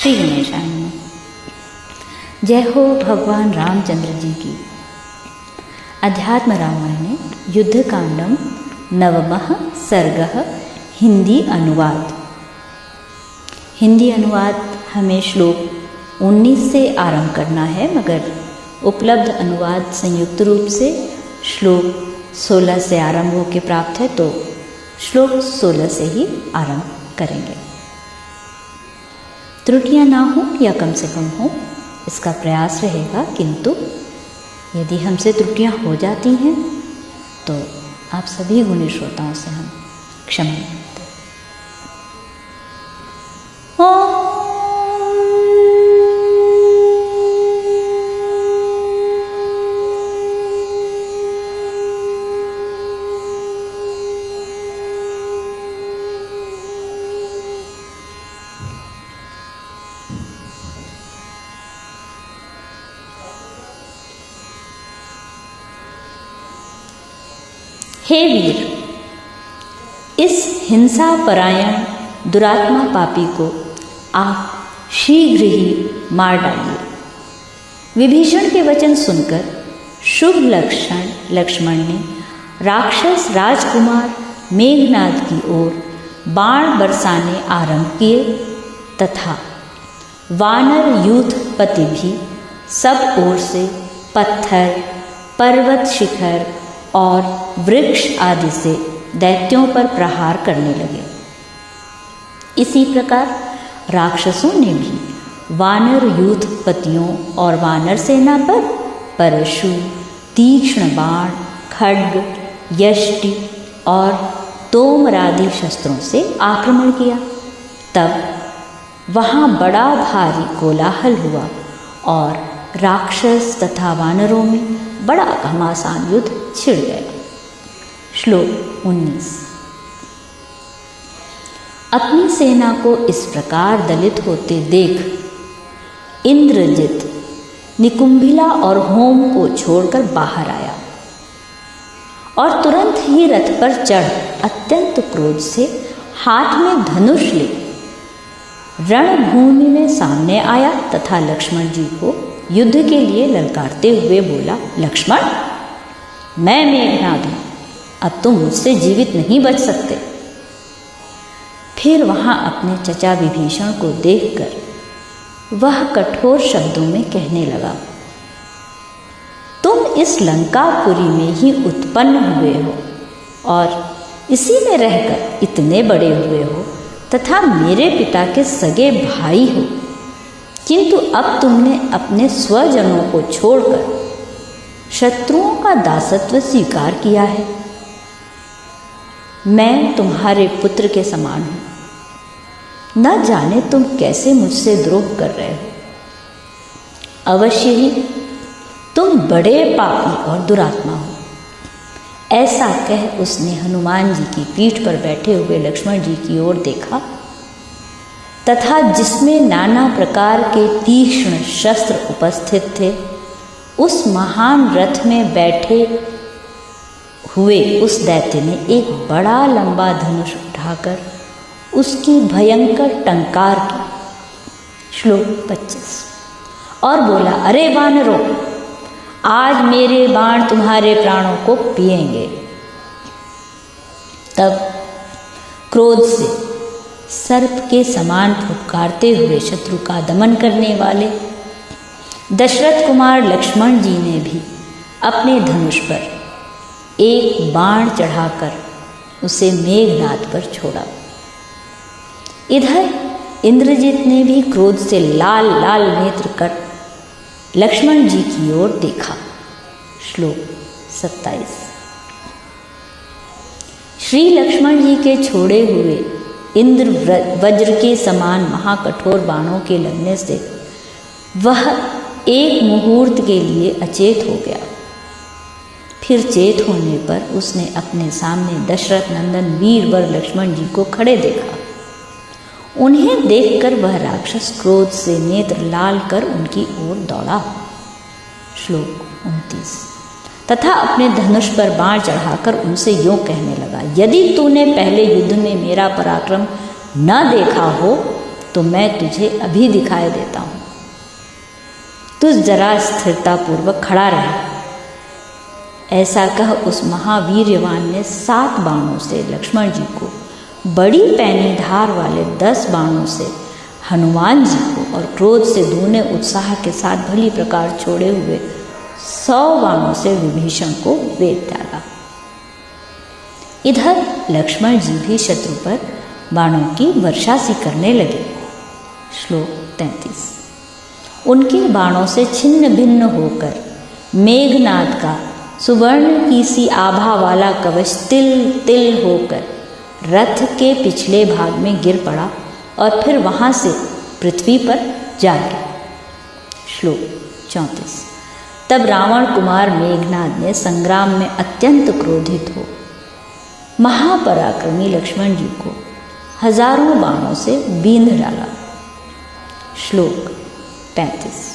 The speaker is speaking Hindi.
श्री गणेशाय नमः। जय हो भगवान रामचंद्र जी की। अध्यात्म रामायणे युद्धकांडम नवमः सर्गः हिंदी अनुवाद। हिंदी अनुवाद हमें श्लोक 19 से आरंभ करना है, मगर उपलब्ध अनुवाद संयुक्त रूप से श्लोक 16 से आरंभ होकर प्राप्त है, तो श्लोक 16 से ही आरंभ करेंगे। त्रुटियां ना हो या कम से कम हो, इसका प्रयास रहेगा, किंतु यदि हमसे त्रुटियां हो जाती हैं तो आप सभी गुणी श्रोताओं से हम क्षमा मांगते हैं। हे वीर, इस हिंसा परायण दुरात्मा पापी को आप शीघ्र ही मार डालिए। विभीषण के वचन सुनकर शुभ लक्ष्मण ने राक्षस राजकुमार मेघनाद की ओर बाण बरसाने आरंभ किए तथा वानर यूथपति भी सब ओर से पत्थर, पर्वत शिखर और वृक्ष आदि से दैत्यों पर प्रहार करने लगे। इसी प्रकार राक्षसों ने भी वानर यूथपतियों और वानर सेना पर परशु, तीक्ष्ण बाण, खड्ग, यष्टि और तोमरादि शस्त्रों से आक्रमण किया। तब वहाँ बड़ा भारी कोलाहल हुआ और राक्षस तथा वानरों में बड़ा घमासान युद्ध छिड़ गया। श्लोक 19। अपनी सेना को इस प्रकार दलित होते देख इंद्रजित निकुंभिला और होम को छोड़कर बाहर आया और तुरंत ही रथ पर चढ़ अत्यंत क्रोध से हाथ में धनुष ले रणभूमि में सामने आया तथा लक्ष्मण जी को युद्ध के लिए ललकारते हुए बोला, लक्ष्मण, मैं मेघनाद हूं, अब तुम मुझसे जीवित नहीं बच सकते। फिर वहां अपने चचा विभीषण को देखकर वह कठोर शब्दों में कहने लगा, तुम इस लंकापुरी में ही उत्पन्न हुए हो और इसी में रहकर इतने बड़े हुए हो तथा मेरे पिता के सगे भाई हो, किंतु अब तुमने अपने स्वजनों को छोड़कर शत्रुओं का दासत्व स्वीकार किया है। मैं तुम्हारे पुत्र के समान हूं, न जाने तुम कैसे मुझसे द्रोह कर रहे हो। अवश्य ही तुम बड़े पापी और दुरात्मा हो। ऐसा कह उसने हनुमान जी की पीठ पर बैठे हुए लक्ष्मण जी की ओर देखा तथा जिसमें नाना प्रकार के तीक्ष्ण शस्त्र उपस्थित थे, उस महान रथ में बैठे हुए उस दैत्य ने एक बड़ा लंबा धनुष उठाकर उसकी भयंकर टंकार की। श्लोक 25। और बोला, अरे वानरों, आज मेरे बाण तुम्हारे प्राणों को पिएंगे। तब क्रोध से सर्प के समान फुफकारते हुए शत्रु का दमन करने वाले दशरथ कुमार लक्ष्मण जी ने भी अपने धनुष पर एक बाण चढ़ाकर उसे मेघनाद पर छोड़ा। इधर इंद्रजित ने भी क्रोध से लाल लाल नेत्र कर लक्ष्मण जी की ओर देखा। श्लोक 27। श्री लक्ष्मण जी के छोड़े हुए इंद्र वज्र के समान महाकठोर बाणों के लगने से वह एक मुहूर्त के लिए अचेत हो गया। फिर चेत होने पर उसने अपने सामने दशरथ नंदन वीर वर लक्ष्मण जी को खड़े देखा। उन्हें देखकर वह राक्षस क्रोध से नेत्र लाल कर उनकी ओर दौड़ा। श्लोक 29। तथा अपने धनुष पर बाण चढ़ाकर उनसे यूं कहने लगा, यदि तूने पहले युद्ध में मेरा पराक्रम न देखा हो तो मैं तुझे अभी दिखाई देता हूँ। तू जरा स्थिरतापूर्वक खड़ा रहे। ऐसा कह उस महावीर्यवान ने 7 बाणों से लक्ष्मण जी को, बड़ी पैनी धार वाले 10 बाणों से हनुमान जी को और क्रोध से दूने उत्साह के साथ भली प्रकार छोड़े हुए 100 बाणों से विभीषण को वेध डाला। इधर लक्ष्मण जी भी शत्रु पर बाणों की वर्षा सी करने लगे। श्लोक 33। उनके बाणों से छिन्न भिन्न होकर मेघनाद का सुवर्ण की सी आभा वाला कवच तिल तिल होकर रथ के पिछले भाग में गिर पड़ा और फिर वहां से पृथ्वी पर जा गिरा। श्लोक 34। तब रावण कुमार मेघनाद ने संग्राम में अत्यंत क्रोधित हो महापराक्रमी लक्ष्मण जी को हजारों बाणों से बींध डाला। श्लोक 35।